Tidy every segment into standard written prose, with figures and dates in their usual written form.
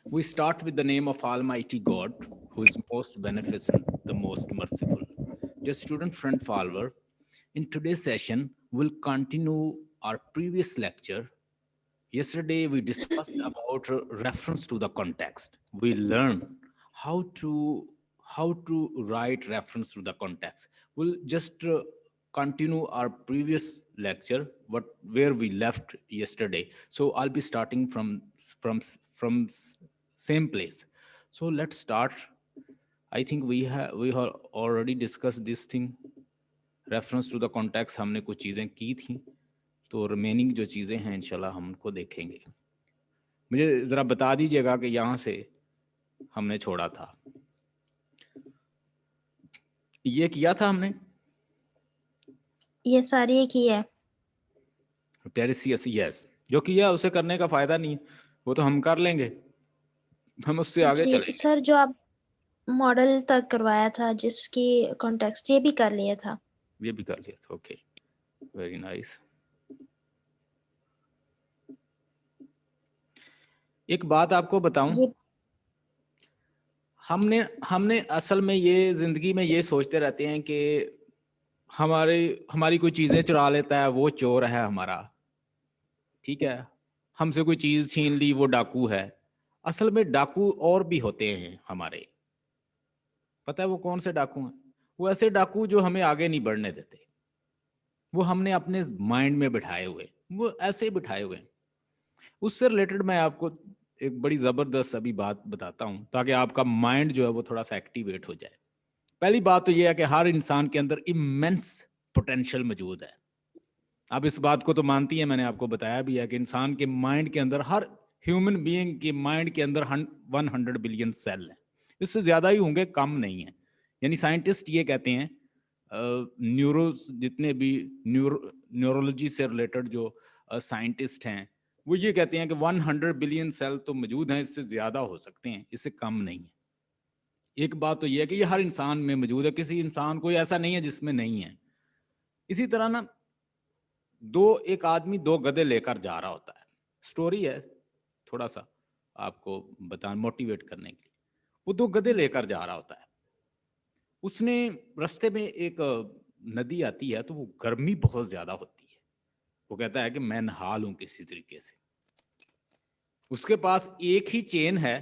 We start with the name of Almighty God, who is most beneficent, the most merciful. Dear student friend follower, in today's session, we'll continue our previous lecture. Yesterday, we discussed about reference to the context. We learned how to write reference to the context. We'll just continue our previous lecture, what where we left yesterday. So I'll be starting from same place. So let's start. I think we have already discussed this thing. Reference to the context हमने कुछ चीज़ें की थी, तो remaining जो चीज़ें हैं इंशाल्लाह हम उनको देखेंगे. मुझे ज़रा बता दीजिएगा कि यहाँ से हमने छोड़ा था, ये किया था हमने, ये सारी एक ही है. टेरिसियस, यस, जो किया उसे करने का फायदा नहीं है, वो तो हम कर लेंगे, हम उससे आगे जी चलेंगे. सर, जो आप मॉडल तक करवाया था जिसकी कॉन्टेक्स्ट, ये भी कर लिया था. ये भी कर लिया था. Okay, very nice. एक बात आपको बताऊं, हमने असल में ये जिंदगी में ये सोचते रहते हैं कि हमारी कोई चीजें चुरा लेता है वो चोर है हमारा, ठीक है, हमसे कोई चीज छीन ली वो डाकू है. असल में डाकू और भी होते हैं हमारे. पता है वो कौन से डाकू हैं? वो ऐसे डाकू जो हमें आगे नहीं बढ़ने देते. वो हमने अपने माइंड में बिठाए हुए, वो ऐसे ही बिठाए हुए हैं. उससे रिलेटेड मैं आपको एक बड़ी जबरदस्त अभी बात बताता हूं, ताकि आपका माइंड जो है वो थोड़ा सा एक्टिवेट हो जाए. पहली बात तो ये है कि हर इंसान के अंदर इमेंस पोटेंशियल मौजूद है. आप इस बात को तो मानती हैं, मैंने आपको बताया भी है कि इंसान के माइंड के अंदर, हर ह्यूमन बीइंग के माइंड के अंदर 100 बिलियन सेल है. इससे ज्यादा ही होंगे, कम नहीं है. यानी साइंटिस्ट ये कहते हैं, न्यूरो जितने भी न्यूरोलॉजी से रिलेटेड जो साइंटिस्ट हैं, वो ये कहते हैं कि 100 बिलियन सेल तो मौजूद हैं, इससे ज्यादा हो सकते हैं, इससे कम नहीं है. एक बात तो ये है कि ये हर इंसान में मौजूद है, किसी इंसान कोई ऐसा नहीं है जिसमें नहीं है. इसी तरह ना, एक आदमी 2 गधे लेकर जा रहा होता है. स्टोरी है, थोड़ा सा आपको बता मोटिवेट करने के लिए. वो 2 गधे लेकर जा रहा होता है. उसने रास्ते में एक नदी आती है, तो वो गर्मी बहुत ज्यादा होती है. वो कहता है कि मैं नहा लूं किसी तरीके से. उसके पास एक ही चेन है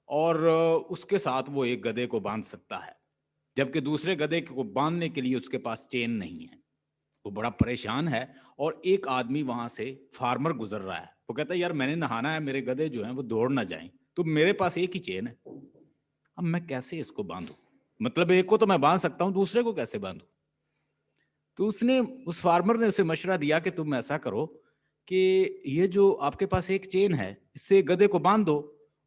और उसके साथ वो एक गधे को बांध सकता है, जबकि दूसरे गधे को बांधने के लिए उसके पास चेन नहीं है. वो बड़ा परेशान है और एक आदमी वहां से, फार्मर गुजर रहा है. वो कहता है यार मैंने नहाना है, मेरे गधे जो हैं वो दौड़ ना जाएं, तो मेरे पास एक ही चेन है, अब मैं कैसे इसको बांधूं? मतलब एक को तो मैं बांध सकता हूं, दूसरे को कैसे बांधूं? तो उस फार्मर ने उसे मशवरा दिया कि तुम ऐसा करो कि ये जो आपके पास एक चेन है, इससे गधे को बांध दो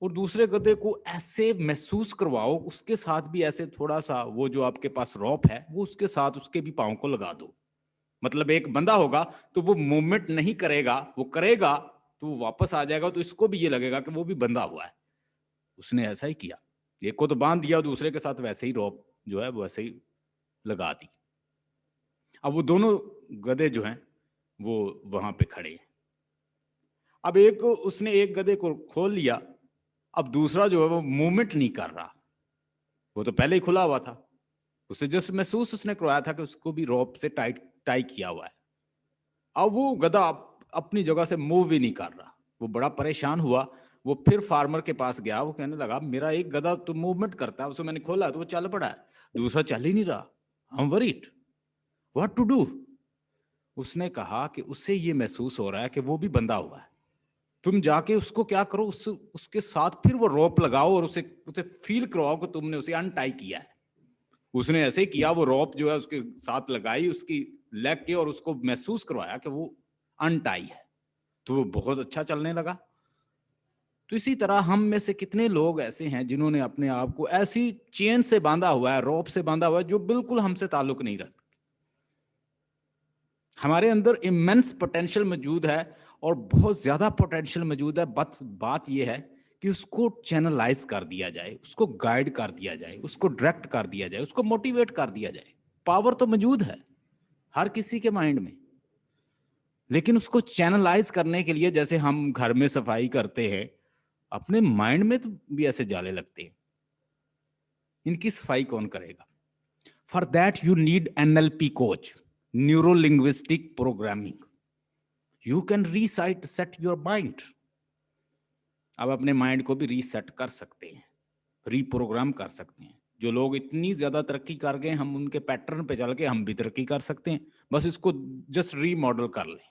और दूसरे गधे को ऐसे महसूस करवाओ, उसके साथ भी ऐसे थोड़ा सा वो जो आपके पास रोप है वो उसके साथ उसके भी पांव को लगा दो. मतलब एक बंदा होगा तो वो मूवमेंट नहीं करेगा, वो करेगा तो वो वापस आ जाएगा, तो इसको भी ये लगेगा कि वो भी बंधा हुआ है. उसने ऐसा ही किया, एक को तो बांध दिया, दूसरे के साथ वैसे ही रोप जो है वो ऐसे ही लगा दी. अब वो दोनों गधे जो हैं वो वहां पे खड़े हैं. अब उसने एक गधे को खोल लिया, अब दूसरा जो है वो मूवमेंट नहीं कर रहा, वो तो पहले ही खुला हुआ था. उसे जस्ट महसूस उसने करवाया था कि उसको भी रोप से टाई किया हुआ है. अब वो गधा अपनी जगह से मूव भी नहीं कर रहा. वो बड़ा परेशान हुआ. वो फिर फार्मर के पास गया. वो कहने लगा मेरा एक गधा तो मूवमेंट करता है, उसे मैंने खोला तो वो चल पड़ा है, दूसरा चल ही नहीं रहा. I am worried, what to do? उसने कहा कि उसे ये महसूस हो रहा है कि वो भी बंधा हुआ है. तुम जाके उसको क्या करो, उसके साथ फिर वो रोप लगाओ और उसे उसे फील करवाओ कि तुमने उसे अनटाई किया है. उसने ऐसे ही किया, वो रोप जो है उसके साथ लगाई उसकी लेग के और उसको महसूस करवाया कि वो अनटाई है, तो वो बहुत अच्छा चलने लगा. तो इसी तरह हम में से कितने लोग ऐसे हैं जिन्होंने अपने आप को ऐसी चेन से बांधा हुआ है, रोप से बांधा हुआ है, जो बिल्कुल हमसे ताल्लुक नहीं रखती. हमारे अंदर इमेंस पोटेंशियल मौजूद है और बहुत ज्यादा पोटेंशियल मौजूद है. बात यह है कि उसको चैनलाइज कर दिया जाए, उसको गाइड कर दिया जाए, उसको डायरेक्ट कर दिया जाए, उसको मोटिवेट कर दिया जाए. पावर तो मौजूद है हर किसी के माइंड में, लेकिन उसको चैनलाइज करने के लिए, जैसे हम घर में सफाई करते हैं, अपने माइंड में तो भी ऐसे जाले लगते हैं, इनकी सफाई कौन करेगा? For that you need NLP coach, neuro linguistic programming. You can recite set your mind. अब अपने माइंड को भी रीसेट कर सकते हैं, रीप्रोग्राम कर सकते हैं। जो लोग इतनी ज्यादा तरक्की कर गए, हम उनके पैटर्न पे चल के हम भी तरक्की कर सकते हैं, बस इसको जस्ट रीमॉडल कर लें।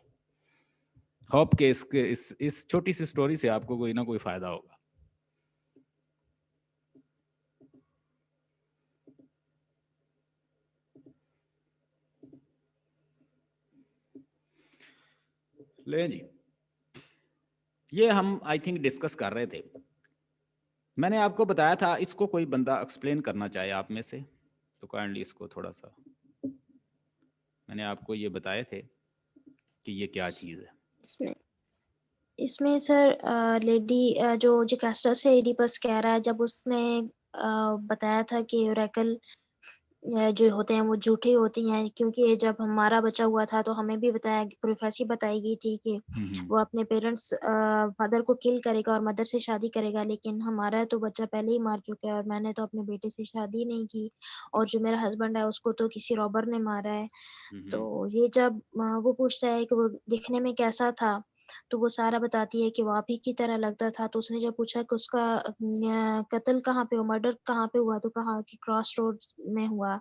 होप के इस छोटी सी स्टोरी से आपको कोई ना कोई फायदा होगा। ले जी, ये हम आई थिंक डिस्कस कर रहे थे। मैंने आपको बताया था, इसको कोई बंदा एक्सप्लेन करना चाहे आप में से तो काइंडली इसको थोड़ा सा, मैंने आपको ये बताए थे कि ये क्या चीज़ है। इसमें इसमें सर लेडी जो जिकास्टा से एडिपस कह रहा है, जब उसने बताया था कि ओरेकल जो होते हैं वो झूठी होती हैं, क्योंकि जब हमारा बच्चा हुआ था तो हमें भी बताया, प्रोफेसी बताई गई थी कि वो अपने पेरेंट्स फादर को किल करेगा और मदर से शादी करेगा, लेकिन हमारा तो बच्चा पहले ही मार चुका है और मैंने तो अपने बेटे से शादी नहीं की, और जो मेरा हस्बैंड है उसको तो किसी रॉबर ने मारा है। तो ये जब वो पूछता है कि वो दिखने में कैसा था, तो वो सारा बताती है कि वो आप ही की तरह लगता था। तो उसने जब पूछा कि उसका कत्ल कहाँ पे हुआ, मर्डर कहाँ पे हुआ, तो कहा कि क्रॉस रोड्स में हुआ।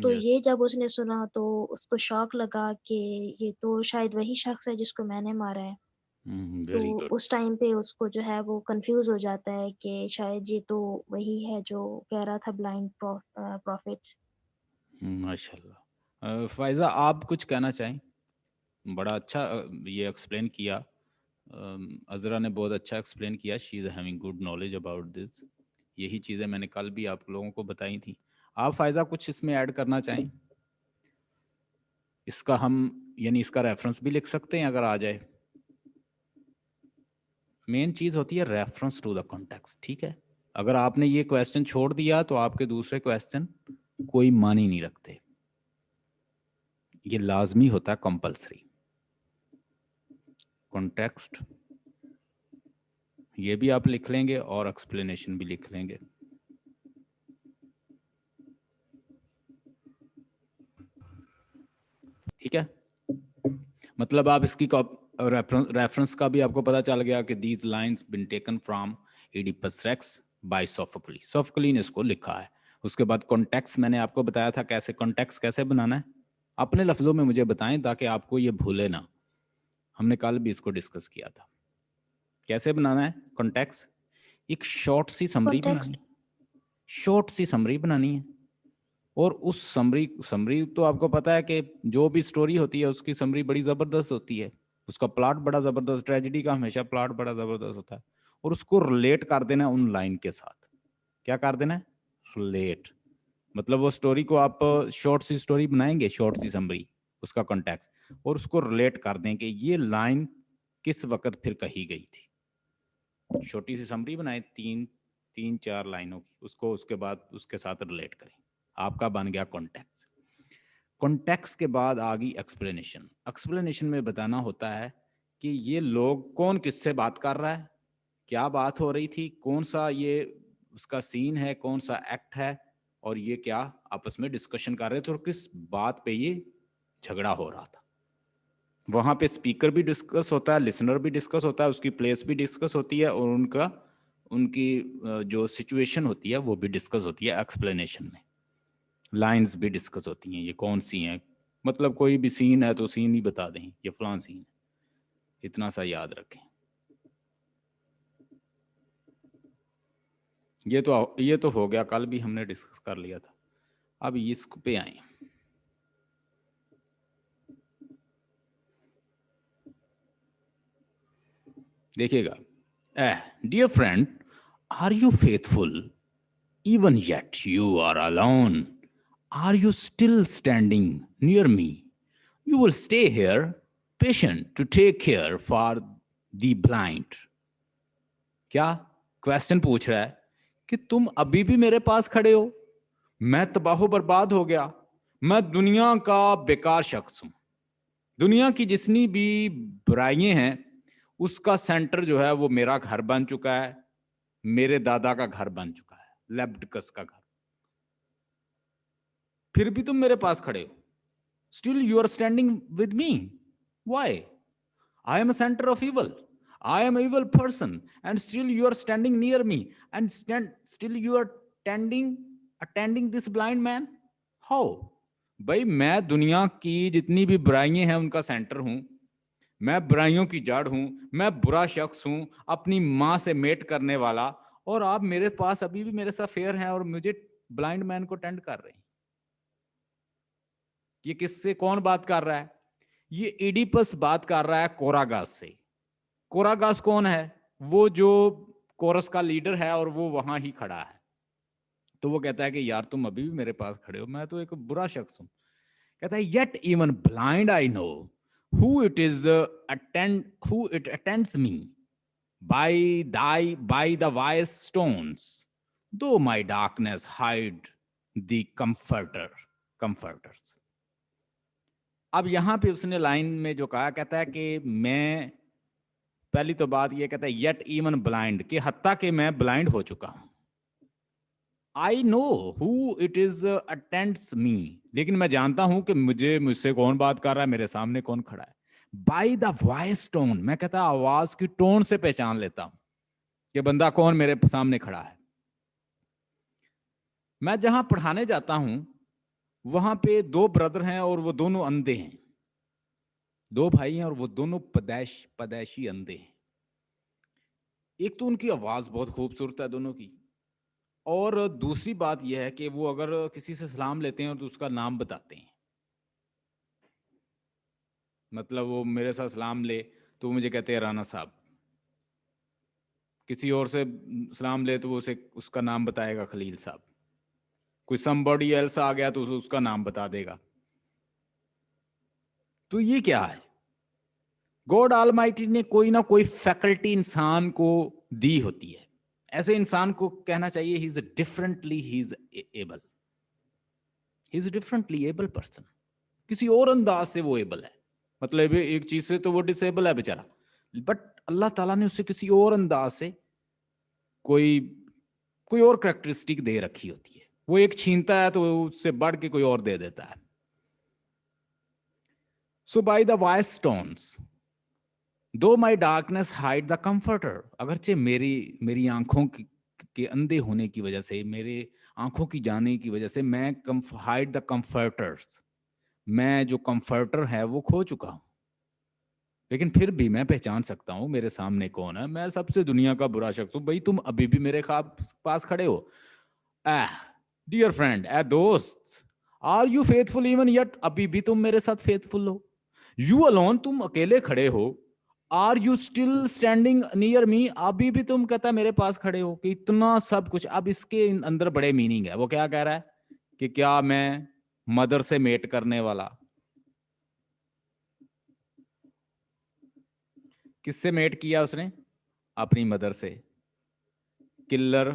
तो यस, ये जब उसने सुना तो उसको शॉक लगा कि ये तो शायद वही शख्स है जिसको मैंने मारा है। तो वेरी गुड। उस टाइम पे उसको जो है वो कंफ्यूज हो जाता है कि शायद ये तो वही है जो कह रहा था ब्लाइंड प्रॉफिट। माशाल्लाह। फायजा, आप कुछ कहना चाहें? बड़ा अच्छा ये एक्सप्लेन किया। अजरा ने बहुत अच्छा एक्सप्लेन किया। She is having good knowledge about this. यही चीज़ें मैंने कल भी आप लोगों को बताई थी। आप फायजा कुछ इसमें ऐड करना चाहें? इसका हम यानी इसका रेफरेंस भी लिख सकते हैं अगर आ जाए। मेन चीज़ होती है रेफरेंस टू द कॉन्टेक्स्ट, ठीक है? अगर आपने ये क्वेश्चन छोड़ दिया तो आपके दूसरे क्वेश्चन कोई मान ही नहीं रखते। ये लाजमी होता है, कंपलसरी। कॉन्टेक्स्ट ये भी आप लिख लेंगे और एक्सप्लेनेशन भी लिख लेंगे। ठीक है, मतलब आप इसकी रेफरेंस का भी आपको पता चल गया कि these lines been taken from Oedipus Rex by Sophocles. Sophocles ने इसको लिखा है। उसके बाद कॉन्टेक्स्ट मैंने आपको बताया था कैसे कॉन्टेक्स्ट कैसे बनाना है। अपने लफ्जों में मुझे बताएं ताकि आपको ये भूले ना। हमने कल भी इसको डिस्कस किया था। कैसे बनाना है कॉन्टेक्स्ट? एक शॉर्ट सी समरी बनानी कॉन्टेक्स्ट है, शॉर्ट सी समरी बनानी है। और उस समरी तो आपको पता है कि जो भी स्टोरी होती है उसकी समरी बड़ी जबरदस्त होती है, उसका प्लॉट बड़ा जबरदस्त, ट्रेजेडी का हमेशा प्लॉट बड़ा जबरदस्त होता है। और उसको रिलेट कर देना है उन लाइन के साथ। क्या कर देना है? रिलेट। मतलब वो स्टोरी को आप शॉर्ट सी स्टोरी बनाएंगे, शॉर्ट सी समरी, उसका कॉन्टेक्स्ट, और उसको रिलेट कर दें कि ये लाइन किस वक्त फिर कही गई थी। छोटी सी समरी बनाए, तीन चार लाइनों की, उसको उसके बाद उसके साथ रिलेट करें। आपका बन गया कॉन्टेक्स्ट। कॉन्टेक्स्ट के बाद आ गई एक्सप्लेनेशन। एक्सप्लेनेशन में बताना होता है कि ये लोग कौन किससे बात कर रहा है, क्या बात हो रही थी, कौन सा ये उसका सीन है, कौन सा एक्ट है, और ये क्या आपस में डिस्कशन कर रहे थे और किस बात पे ये झगड़ा हो रहा था। वहां पे स्पीकर भी डिस्कस होता है, लिसनर भी डिस्कस होता है, उसकी प्लेस भी डिस्कस होती है, और उनकी जो सिचुएशन होती है वो भी डिस्कस होती है एक्सप्लेनेशन में। लाइंस भी डिस्कस होती हैं, ये कौन सी हैं, मतलब कोई भी सीन है तो सीन ही बता दें ये फलां सीन है, इतना सा याद रखें। ये तो हो गया, कल भी हमने डिस्कस कर लिया था। अब इस पे आए। देखिएगा, dear friend, are you faithful even yet you are alone? Are you still standing near me? You will stay here, patient to take care for the blind. क्या क्वेश्चन पूछ रहा है कि तुम अभी भी मेरे पास खड़े हो? मैं तबाह बर्बाद हो गया, मैं दुनिया का बेकार शख्स हूं। दुनिया की जितनी भी बुराइयां हैं उसका सेंटर जो है वो मेरा घर बन चुका है, मेरे दादा का घर बन चुका है, लेप्टिकस का घर, फिर भी तुम मेरे पास खड़े हो, still you are standing with me, why? I am a center of evil. I am an evil person, and still you are standing near me, and still you are attending this blind man. How? भाई मैं दुनिया की जितनी भी बुराइयां हैं उनका centre हूं, मैं बुराइयों की जड़ हूं, मैं बुरा शख्स हूं, अपनी मां से मेट करने वाला, और आप मेरे पास अभी भी मेरे साथ फेयर हैं और मुझे ब्लाइंड मैन को टेंड कर रहे हैं। ये किससे कौन बात कर रहा है? ये इडिपस बात कर रहा है कोरागास से। कोरागास कौन है? वो जो कोरस का लीडर है और वो वहां ही खड़ा है। तो वो कहता है कि यार तुम अभी भी मेरे पास खड़े हो, मैं तो एक बुरा शख्स हूं। कहता है yet even blind I no who it is who it attends me by the wise stones, though my darkness hide the comforters। अब यहां पे उसने लाइन में जो कहा, कहता है कि मैं, पहली तो बात ये कहता है येट इवन ब्लाइंड, कि हत्ता कि मैं ब्लाइंड हो चुका हूं। I know who it is attends me, लेकिन मैं जानता हूं कि मुझसे कौन बात कर रहा है, मेरे सामने कौन खड़ा है। बाय द वॉइस टोन, मैं कहता आवाज की टोन से पहचान लेता हूं कि बंदा कौन मेरे सामने खड़ा है। मैं जहां पढ़ाने जाता हूं वहां पे दो ब्रदर हैं और वो दोनों अंधे हैं, दो भाई हैं और वो दोनों पैदाइशी अंधे हैं। एक तो उनकी आवाज बहुत खूबसूरत है दोनों की, और दूसरी बात यह है कि वो अगर किसी से सलाम लेते हैं तो उसका नाम बताते हैं। मतलब वो मेरे साथ सलाम ले तो मुझे कहते हैं राना साहब, किसी और से सलाम ले तो वो उसे उसका नाम बताएगा खलील साहब, कोई समबॉडी एल्स आ गया तो उसका नाम बता देगा। तो ये क्या है? गॉड ऑलमाइटी ने कोई ना कोई फैकल्टी इंसान को दी होती है। ऐसे इंसान को कहना चाहिए he is differently able person. किसी और अंदाज से वो एबल है, मतलब एक चीज से तो वो डिसेबल है बेचारा, बट अल्लाह ताला ने उसे किसी और अंदाज से कोई और कैरेक्टरिस्टिक दे रखी होती है। वो एक छीनता है तो उससे बढ़ के कोई और दे देता है। सो बाय द वाइस स्टोन्स दो माई डार्कनेस हाइड द कंफर्टर, अगरचे मेरी आंखों के अंधे होने की वजह से, मेरे आंखों की जाने की वजह से मैं हाइड द कंफर्टर्स, मैं जो कंफर्टर है वो खो चुका हूं, लेकिन फिर भी मैं पहचान सकता हूं मेरे सामने कौन है। मैं सबसे दुनिया का बुरा शख्स हूं। भाई तुम अभी भी मेरे पास खड़े हो। डियर फ्रेंड, दोस्त, are you faithful even yet, अभी भी तुम मेरे साथ फेथफुल हो? यू अलोन, तुम अकेले खड़े हो। Are you still standing near me, अभी भी तुम कहता मेरे पास खड़े हो। कि इतना सब कुछ, अब इसके अंदर बड़े मीनिंग है। वो क्या कह रहा है कि क्या मैं मदर से मेट करने वाला, किससे मेट किया उसने? अपनी मदर से। किलर,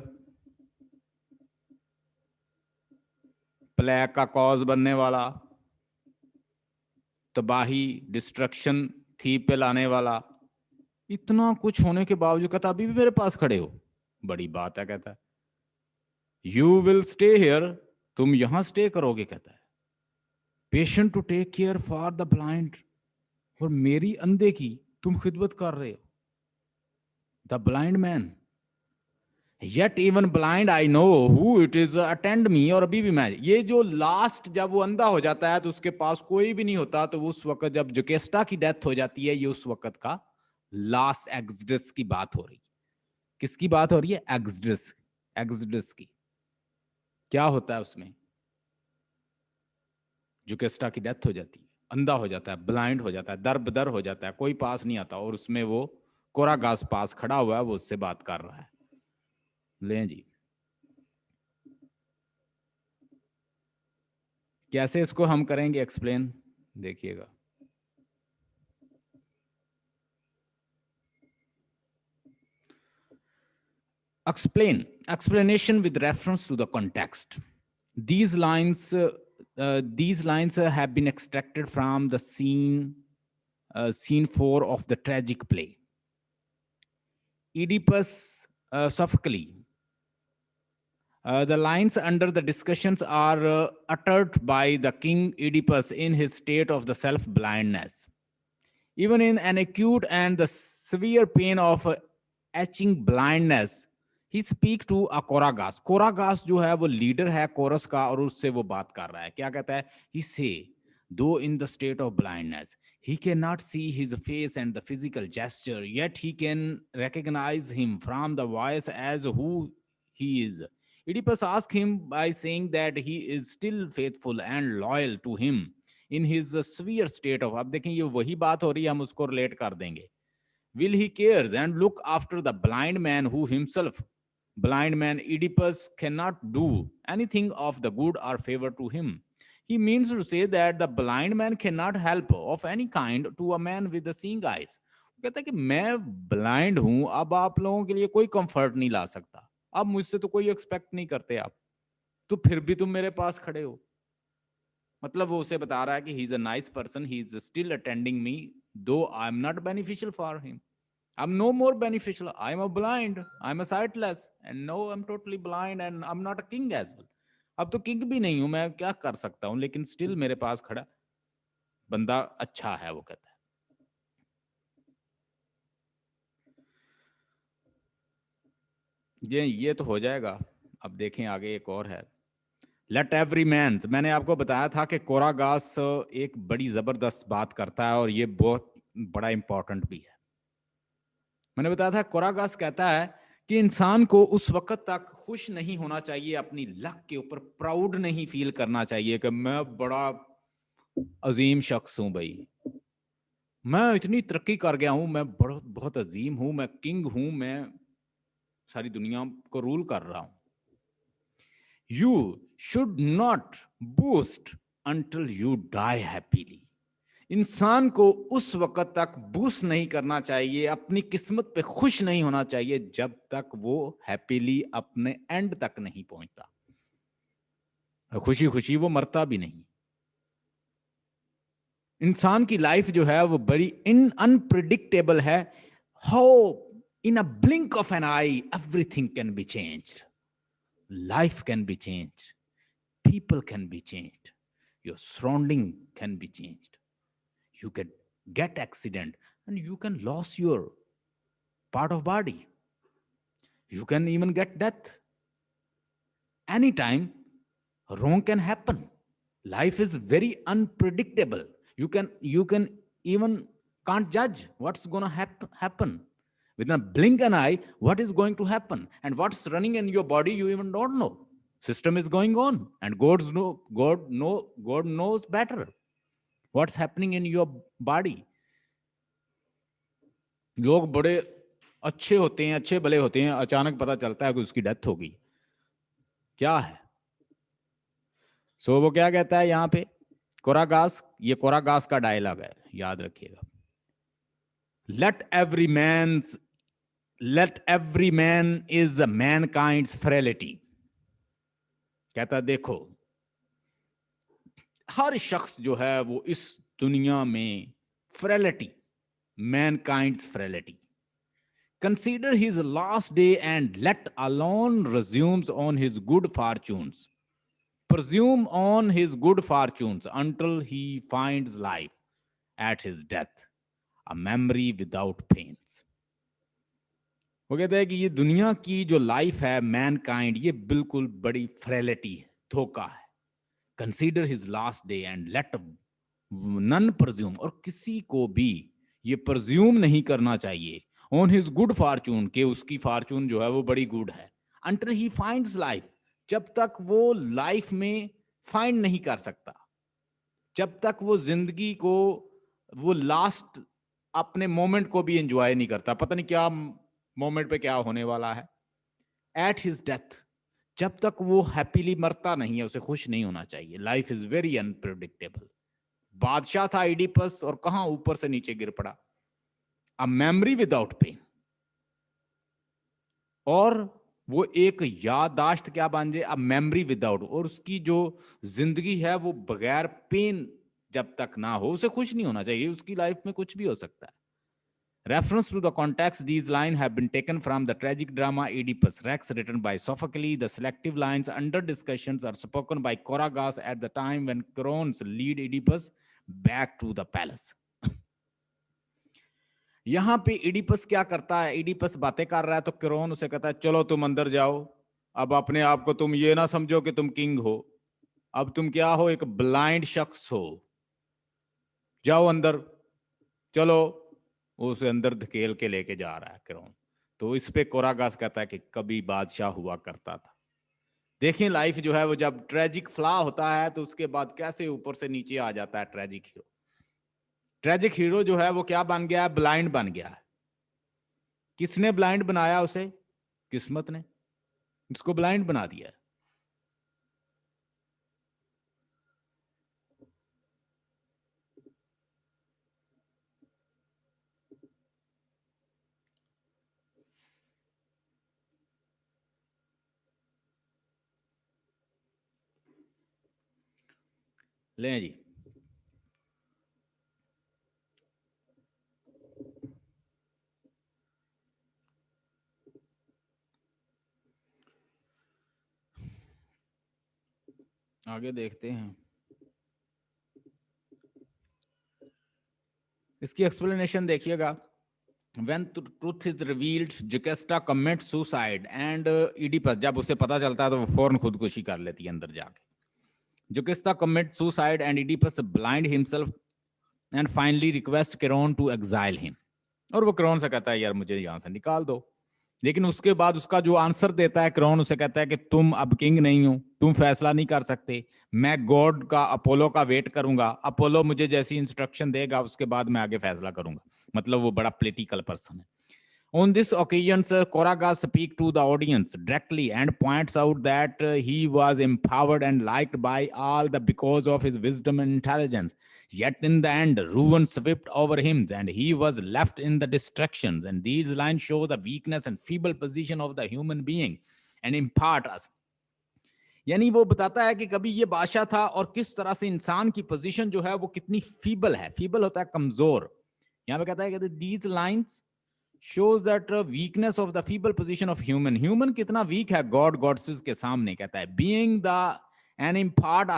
प्लेग का कॉज बनने वाला, तबाही, डिस्ट्रक्शन थी पे लाने वाला, इतना कुछ होने के बावजूद कहता अभी भी मेरे पास खड़े हो, बड़ी बात है। कहता है यू विल स्टे हियर, तुम यहां स्टे करोगे। कहता है patient to take care for the blind, और मेरी अंधे की तुम खिदमत कर रहे हो। The blind man, yet even blind I know who it is attend me, और अभी भी मैं, ये जो लास्ट जब वो अंधा हो जाता है तो उसके पास कोई भी नहीं होता, तो उस वक्त जब जोकेस्टा की डेथ हो जाती है, ये उस वक्त का लास्ट एक्सडस की बात हो रही है। किसकी बात हो रही है? एक्सडस की। क्या होता है उसमें? जोकेस्टा की डेथ हो जाती है, अंधा हो जाता है, ब्लाइंड हो जाता है, दर हो जाता है, कोई पास नहीं आता, और उसमें वो कोरागास पास खड़ा हुआ है, वो उससे बात कर रहा है। लें जी, कैसे इसको हम करेंगे एक्सप्लेन, देखिएगा। Explanation with reference to the context. These lines have been extracted from the scene 4 of the tragic play. Oedipus sophocally. The lines under the discussions are uttered by the king Oedipus in his state of the self-blindness. Even in an acute and the severe pain of etching blindness, he speak to a कोरागास. कोरागास जो है वो leader है coarse का और उससे वो बात कर रहा है. क्या कहता है? He say, though in the state of blindness, he cannot see his face and the physical gesture, yet he can recognize him from the voice as who he is. Oedipus asks him by saying that he is still faithful and loyal to him in his severe state of. अब देखें ये वही बात हो रही है, हम उसको रिलेट कर देंगे. Will he cares and look after the blind man who himself blind man Oedipus cannot do anything of the good or favor to him. He means to say that the blind man cannot help of any kind to a man with the seeing eyes. कहता है कि मैं blind हूं, अब आप लोगों के लिए कोई कंफर्ट नहीं ला सकता, अब मुझसे तो कोई एक्सपेक्ट नहीं करते आप, तो फिर भी तुम मेरे पास खड़े हो. मतलब वो उसे बता रहा है कि he is a nice person, he is still attending me though I am not beneficial for him. I'm no more beneficial. I'm a blind. I'm a sightless. And no, I'm totally blind and I'm not a king as well. अब तो king भी नहीं हूं, मैं क्या कर सकता हूं, लेकिन स्टिल मेरे पास खड़ा बंदा अच्छा है, वो कहता है. ये तो हो जाएगा. अब देखें आगे एक और है. Let every man. मैंने आपको बताया था कि कोरागास एक बड़ी जबरदस्त बात करता है और ये बहुत बड़ा इंपॉर्टेंट भी है. मैंने बताया था कोरागास कहता है कि इंसान को उस वक्त तक खुश नहीं होना चाहिए, अपनी लक के ऊपर प्राउड नहीं फील करना चाहिए कि मैं बड़ा अजीम शख्स हूं भाई, मैं इतनी तरक्की कर गया हूं, मैं बहुत अजीम हूं, मैं किंग हूं, मैं सारी दुनिया को रूल कर रहा हूं. You should not boost until you die happily. इंसान को उस वक्त तक बूस्ट नहीं करना चाहिए, अपनी किस्मत पे खुश नहीं होना चाहिए जब तक वो हैप्पीली अपने एंड तक नहीं पहुंचता. खुशी खुशी वो मरता भी नहीं. इंसान की लाइफ जो है वो बड़ी अनप्रिडिक्टेबल है. How in a blink of an eye everything can be changed. Life can be changed, people can be changed, your surrounding can be changed. You can get accident and you can lose your part of body. You can even get death. Anytime wrong can happen. Life is very unpredictable. You can even can't judge what's going to happen. Within a blink an eye, what is going to happen and what's running in your body, you even don't know. System is going on and God knows better what's happening in your body. लोग बड़े अच्छे होते हैं, अच्छे भले होते हैं, अचानक पता चलता है कि उसकी डेथ हो गई. क्या है? सो वो क्या कहता है यहां पे कोरागास, ये कोरागास का डायलॉग है, याद रखिएगा. let every man is a mankind's frailty. कहता देखो हर शख्स जो है वो इस दुनिया में frailty, mankind's frailty. Consider his last day and let alone resumes on his good fortunes. Presume on his good fortunes until he finds life at his death, a memory without pains. वो कहता है कि ये दुनिया की जो life है Mankind, ये बिल्कुल बड़ी फ्रेलिटी है, धोखा है. Consider his last day and let none presume, और किसी को भी ये प्रज्यूम नहीं करना चाहिए ऑन हिज गुड फॉर्चून, के उसकी फॉर्चून जो है वो बड़ी गुड है. अंटिल ही फाइंड्स लाइफ, जब तक वो लाइफ में फाइंड नहीं कर सकता, जब तक वो जिंदगी को, वो लास्ट अपने मोमेंट को भी एंजॉय नहीं करता, पता नहीं क्या मोमेंट पे क्या होने वाला है. एट हिज डेथ, जब तक वो हैप्पीली मरता नहीं है, उसे खुश नहीं होना चाहिए. Life is very unpredictable. बादशाह था इडिपस और कहां ऊपर से नीचे गिर पड़ा. अ मेमोरी विदाउट पेन, और वो एक याददाश्त क्या बन जाए, अ मेमोरी विदाउट, और उसकी जो जिंदगी है वो बगैर पेन जब तक ना हो, उसे खुश नहीं होना चाहिए. उसकी लाइफ में कुछ भी हो सकता है. Reference to the context, these lines have been taken from the tragic drama Oedipus Rex, written by Sophocles. The selective lines under discussions are spoken by Choragus at the time when Cronos lead Oedipus back to the palace. यहां पे Oedipus क्या करता है, Oedipus बातें कर रहा है तो क्रोन उसे कहता है चलो तुम अंदर जाओ, अब अपने आप को तुम ये ना समझो कि तुम किंग हो, अब तुम क्या हो, एक ब्लाइंड शख्स हो, जाओ अंदर, चलो। उसे अंदर धकेल के लेके जा रहा है क्रोन। तो इस पे कोरागास कहता है कि कभी बादशाह हुआ करता था। देखिए लाइफ जो है वो जब ट्रेजिक फ्ला होता है तो उसके बाद कैसे ऊपर से नीचे आ जाता है ट्रेजिक हीरो। ट्रेजिक हीरो जो है वो क्या बन गया है, ब्लाइंड बन गया है। किसने ब्लाइंड बनाया उसे? किस्मत ने उसको ब्लाइंड बना दिया। ले जी, आगे देखते हैं। इसकी एक्सप्लेनेशन देखिएगा। When truth is revealed, Jocasta commits suicide and Oedipus, जब उसे पता चलता है तो वो फौरन खुदकुशी कर लेती है अंदर जाके। Jocasta commits suicide and Oedipus blind himself and finally requests Chiron to exile him. और वो क्रोन से कहता है यार मुझे यहां से निकाल दो। लेकिन उसके बाद उसका जो आंसर देता है क्रोन, उसे कहता है कि तुम अब किंग नहीं हो, तुम फैसला नहीं कर सकते, मैं गॉड का, अपोलो का वेट करूंगा, अपोलो मुझे जैसी इंस्ट्रक्शन देगा उसके बाद मैं आगे फैसला करूंगा। मतलब वो बड़ा पॉलिटिकल पर्सन है। On this occasion, Choragus speaks to the audience directly and points out that he was empowered and liked by all because of his wisdom and intelligence. Yet in the end, ruin swept over him and he was left in the distractions. And these lines show the weakness and feeble position of the human being and impart us. यानी वो बताता है कि कभी ये बादशाह था और किस तरह से इंसान की पोजीशन जो है वो कितनी फीबल है। फीबल होता है कमजोर। यहाँ पे कहता है कि these lines shows that weakness of the feeble position of human कितना weak है god goddesses के सामने। कहता है being the and impart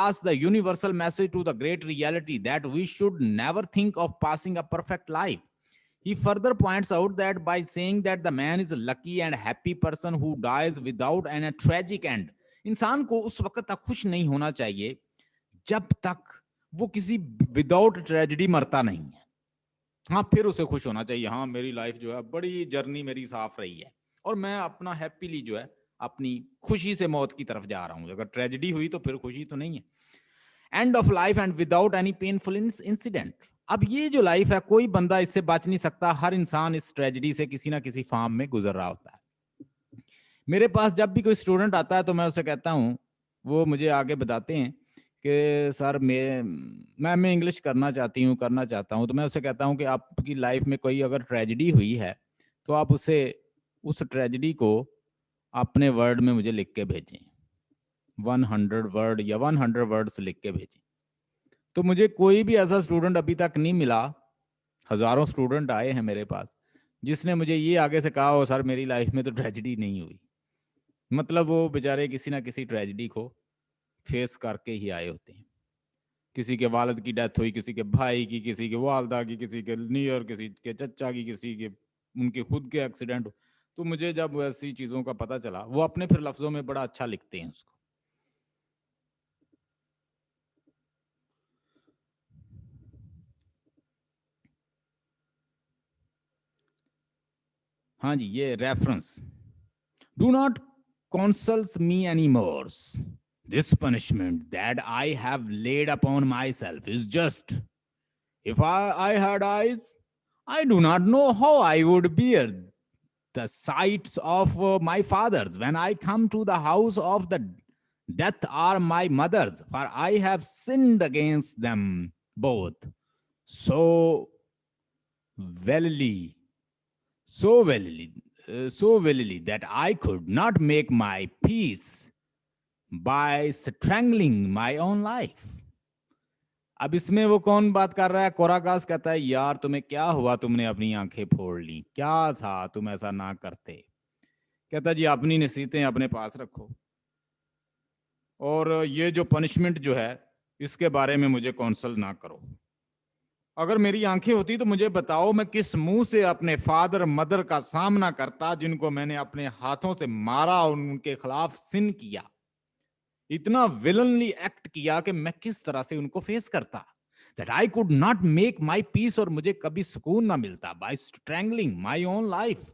us the universal message to the great reality that we should never think of passing a perfect life. He further points out that by saying that the man is a lucky and happy person who dies without a tragic end, इंसान को उस वक्त तक खुश नहीं होना चाहिए जब तक वो किसी विदाउट ट्रेजेडी मरता नहीं है। हाँ, फिर उसे खुश होना चाहिए, हाँ मेरी लाइफ जो है बड़ी जर्नी मेरी साफ रही है और मैं अपना हैप्पीली जो है अपनी खुशी से मौत की तरफ जा रहा हूँ। अगर ट्रेजेडी हुई तो फिर खुशी तो नहीं है। End of life and without any painful incident. अब ये जो लाइफ है कोई बंदा इससे बच नहीं सकता, हर इंसान इस ट्रेजेडी से किसी ना किसी फॉर्म में गुजर रहा होता है। मेरे पास जब भी कोई स्टूडेंट आता है तो मैं उसे कहता हूँ, वो मुझे आगे बताते हैं कि सर मैं इंग्लिश करना चाहता हूँ, तो मैं उसे कहता हूँ कि आपकी लाइफ में कोई अगर ट्रेजेडी हुई है तो आप उस ट्रेजेडी को अपने वर्ड में मुझे लिख के भेजें, 100 वर्ड या 100 वर्ड्स लिख के भेजें। तो मुझे कोई भी ऐसा स्टूडेंट अभी तक नहीं मिला, हजारों स्टूडेंट आए हैं मेरे पास, जिसने मुझे ये आगे से कहा हो सर मेरी लाइफ में तो ट्रेजेडी नहीं हुई। मतलब वो बेचारे किसी ना किसी ट्रेजेडी को फेस करके ही आए होते हैं। किसी के वालिद की डेथ हुई, किसी के भाई की, किसी के वालदा की, किसी के नियर, किसी के चचा की, किसी के उनके खुद के एक्सीडेंट। तो मुझे जब ऐसी चीजों का पता चला, वो अपने फिर लफ्जों में बड़ा अच्छा लिखते हैं उसको। हाँ जी, ये reference, do not counsels me any more, this punishment that I have laid upon myself is just. If I had eyes, I do not know how I would bear the sights of my fathers when I come to the house of the death are my mother's, for I have sinned against them both so verily, so verily that I could not make my peace by strangling my own life. अब इसमें वो कौन बात कर रहा है? कोरागास कहता है यार तुम्हें क्या हुआ, तुमने अपनी आंखें फोड़ ली, क्या था, तुम ऐसा ना करते। कहता जी अपनी नसीहतें अपने पास रखो, और ये जो पनिशमेंट जो है इसके बारे में मुझे काउंसल ना करो। अगर मेरी आंखें होती तो मुझे बताओ मैं किस मुंह से अपने फादर मदर का सामना करता, जिनको मैंने अपने हाथों से मारा और उनके खिलाफ सिन किया, इतना विलनली एक्ट किया कि मैं किस तरह से उनको फेस करता। That I could not make my peace, और मुझे कभी सुकून ना मिलता by strangling my own life.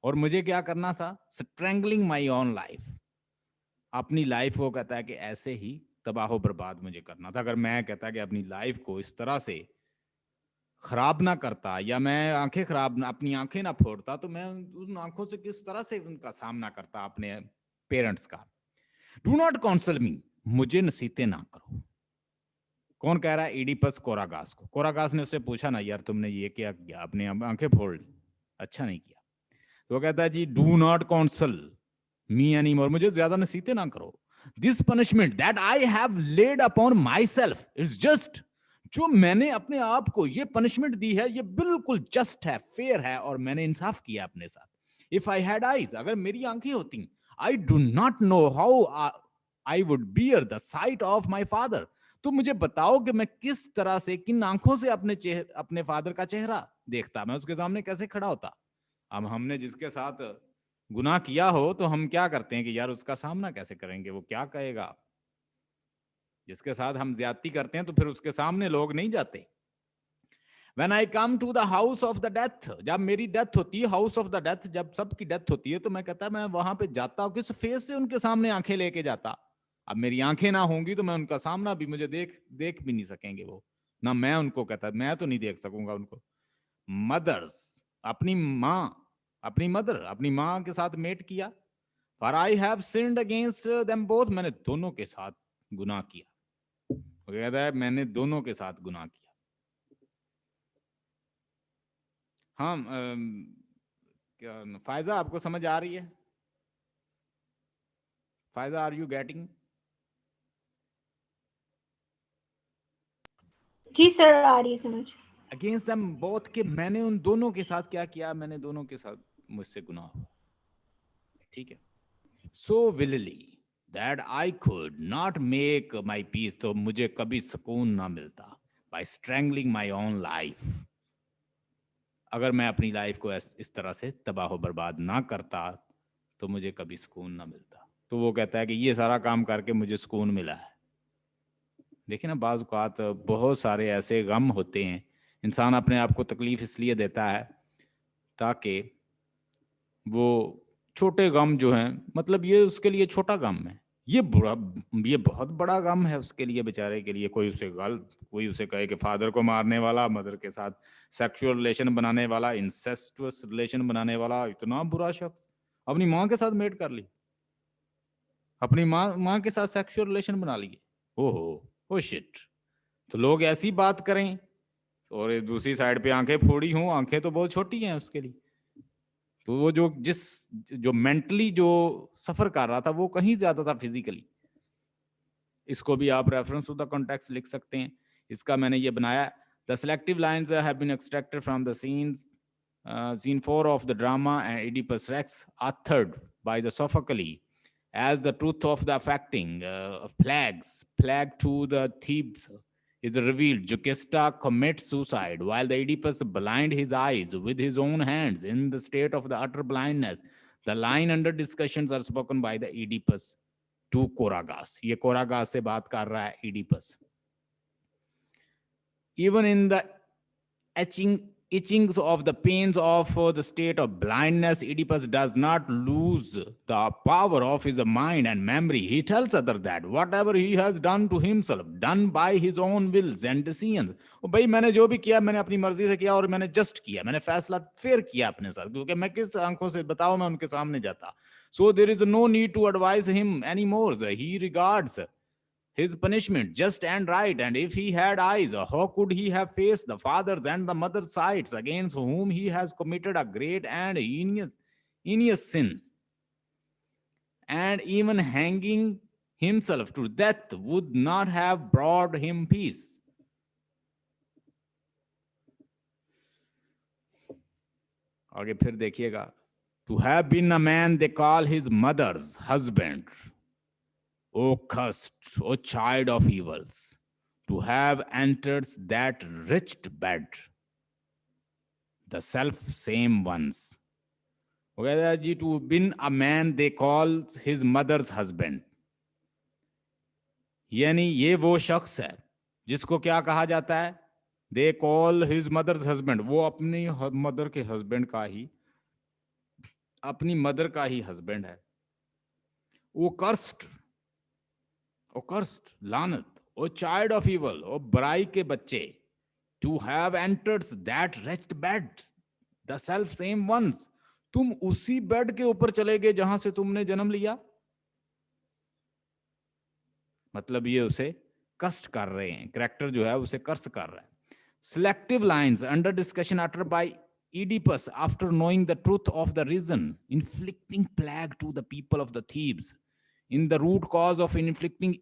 और मुझे क्या करना था? स्ट्रैंगलिंग माई ओन लाइफ, अपनी लाइफ को कहता है कि ऐसे ही तबाह बर्बाद मुझे करना था। अगर मैं कहता कि अपनी लाइफ को इस तरह से खराब ना करता, या मैं आंखें खराब ना, अपनी आंखें ना फोड़ता, तो मैं उन आंखों से किस तरह से उनका सामना करता अपने पेरेंट्स का। डू नॉट काउंसल मी, मुझे नसीहतें ना करो। कौन कह रहा है? इडिपस कोरागास को। कोरागास ने उससे पूछा ना यार तुमने ये क्या किया, अपने आंखें फोड़ ली, अच्छा नहीं किया। तो वो कहता है जी do not counsel me any more, मुझे ज्यादा नसीहतें ना करो। This punishment that I have laid upon myself is just, जो मैंने अपने आप को ये पनिशमेंट दी है ये बिल्कुल जस्ट है, फेयर है, और मैंने इंसाफ किया अपने साथ। इफ आई हैड आईज, अगर मेरी आंखें होती, I do not know how I would bear the site of my father. तो मुझे बताओ कि मैं किस तरह से, किन आंखों से अपने फादर का चेहरा देखता, मैं उसके सामने कैसे खड़ा होता। अब हमने जिसके साथ गुनाह किया हो तो हम क्या करते हैं कि यार उसका सामना कैसे करेंगे, वो क्या कहेगा। जिसके साथ हम ज्यादती करते हैं तो फिर उसके सामने लोग नहीं जाते। When I come to the house of the death, जब मेरी डेथ होती है, हाउस ऑफ द डेथ, जब सबकी डेथ होती है, तो मैं कहता मैं वहां पे जाता हूँ, किस फेस से उनके सामने आंखें लेके जाता। अब मेरी आंखें ना होंगी तो मैं उनका सामना भी, मुझे देख भी नहीं सकेंगे वो, ना मैं उनको, कहता मैं तो नहीं देख सकूंगा उनको। मदर्स, अपनी माँ, अपनी मदर, अपनी माँ के साथ मेट किया। For I have sinned against them both, मैंने दोनों के साथ गुनाह किया। वो कहता है मैंने दोनों के साथ गुनाह किया। हाँ क्या फायजा आपको समझ आ रही है? Faiza are you getting? जी सर, आ रही है समझ। अगेंस्ट देम बोथ, के मैंने उन दोनों के साथ क्या किया, मैंने दोनों के साथ मुझसे गुनाह हुआ। ठीक है। So wilily that I could not make my peace, तो मुझे कभी सुकून ना मिलता। By strangling my own life, अगर मैं अपनी लाइफ को इस तरह से तबाह बर्बाद ना करता तो मुझे कभी सुकून ना मिलता। तो वो कहता है कि ये सारा काम करके मुझे सुकून मिला है। देखिए ना, बाज़ औक़ात बहुत सारे ऐसे गम होते हैं, इंसान अपने आप को तकलीफ इसलिए देता है ताकि वो छोटे गम जो हैं, मतलब ये उसके लिए छोटा गम है, ये बहुत बड़ा गम है उसके लिए, बेचारे के लिए। कोई उसे कहे कि फादर को मारने वाला, मदर के साथ सेक्सुअल रिलेशन बनाने वाला, इंसेस्टुअस रिलेशन बनाने वाला, इतना बुरा शख्स अपनी माँ के साथ मेट कर ली, अपनी माँ के साथ सेक्सुअल रिलेशन बना लिए। ओहो, ओ शिट। तो लोग ऐसी बात करें, और दूसरी साइड पे आंखें फोड़ी हों, आंखें तो बहुत छोटी हैं उसके लिए। तो वो जो मेंटली जो सफर कर रहा था वो कहीं ज्यादा था फिजिकली। इसको भी आप रेफरेंस टू द कॉन्टेक्स्ट लिख सकते हैं। इसका मैंने ये बनाया, the selective lines have been extracted from the scene 4 of the drama and Oedipus Rex, authored by the Sophocles, as the truth of the affecting of plague to the Thebes is revealed. Jocasta commits suicide while the Oedipus blind his eyes with his own hands in the state of the utter blindness. The line under discussions are spoken by the Oedipus to Koragas. ये कोरागास से बात कर रहा है Oedipus. Even in the itchings of the pains of the state of blindness, Oedipus does not lose the power of his mind and memory. He tells others that whatever he has done to himself, done by his own wills and decisions. भाई मैंने जो भी किया मैंने अपनी मर्जी से किया, और मैंने जस्ट किया, मैंने फैसला फेयर किया अपने साथ, क्योंकि मैं किस आंखों से बताओ मैं उनके सामने जाता। So there is no need to advise him anymore. He regards his punishment just and right, and if he had eyes, how could he have faced the father's and the mother's sides, against whom he has committed a great and heinous sin? And even hanging himself to death would not have brought him peace. आगे फिर देखिएगा, to have been a man they call his mother's husband, O cursed, O child of evils, to have entered that wretched bed, the self same ones. वो कहता है जी, to been a man they call his mother's husband, यानी ये वो शख्स है जिसको क्या कहा जाता है, they call his mother's husband, वो अपनी मदर के हस्बैंड का ही, अपनी मदर का ही हस्बैंड है। वो कर्स्ड, ओ कर्स्ड, लानत, O child of evil, O बुराई के बच्चे, to have entered that rest bed, the selfsame ones, तुम उसी बेड के ऊपर चले गए जहां से तुमने जन्म लिया। मतलब ये उसे कष्ट कर रहे हैं, कैरेक्टर जो है उसे कर्स कर रहा है। Selective lines under discussion uttered by Oedipus after knowing the truth of the reason inflicting plague to the people of the Thebes in the root cause of inflicting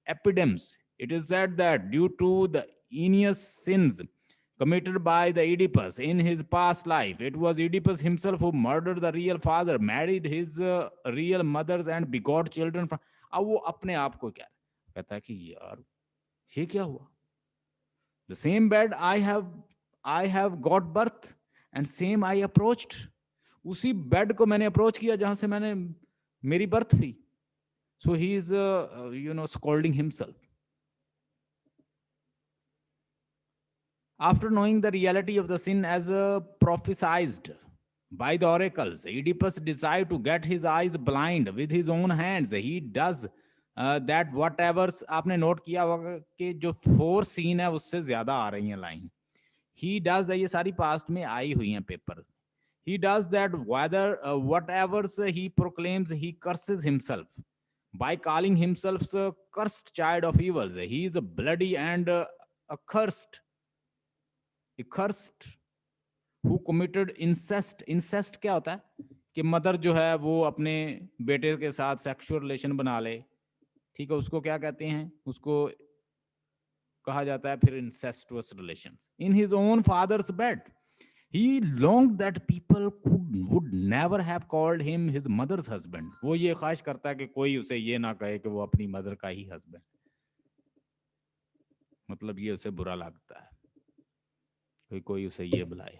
epidemics. It is said that due to the heinous sins committed by the Oedipus in his past life, it was Oedipus himself who murdered the real father, married his real mothers and begot children from. अब वो अपने आप को क्या कहता है कि यार ये क्या हुआ, the same bed I have got birth and same I approached, उसी बेड को मैंने अप्रोच किया जहां से मैंने मेरी बर्थ हुई। so he is scolding himself. After knowing the reality of the sin as prophesied by the oracles, Oedipus decided to get his eyes blind with his own hands. He does that whatever, आपने note किया होगा कि जो 4 scene है उससे ज्यादा आ रही हैं लाइन। He does, ये सारी पास्ट में आई हुई हैं paper. He does that whatever he proclaims, he curses himself by calling himself a cursed child of evils. He is a bloody and accursed who committed incest. Incest क्या होता है कि mother जो है वो अपने बेटे के साथ सेक्सुअल रिलेशन बना ले, ठीक है, उसको क्या कहते हैं, उसको कहा जाता है फिर incestuous relations. In his own father's bed, he longed that people would never have called him his mother's husband. वो ये ख्वाहिश करता है कि कोई उसे ये ना कहे कि वो अपनी मदर का ही हस्बैंड, मतलब ये उसे बुरा लगता है कोई उसे ये बुलाए।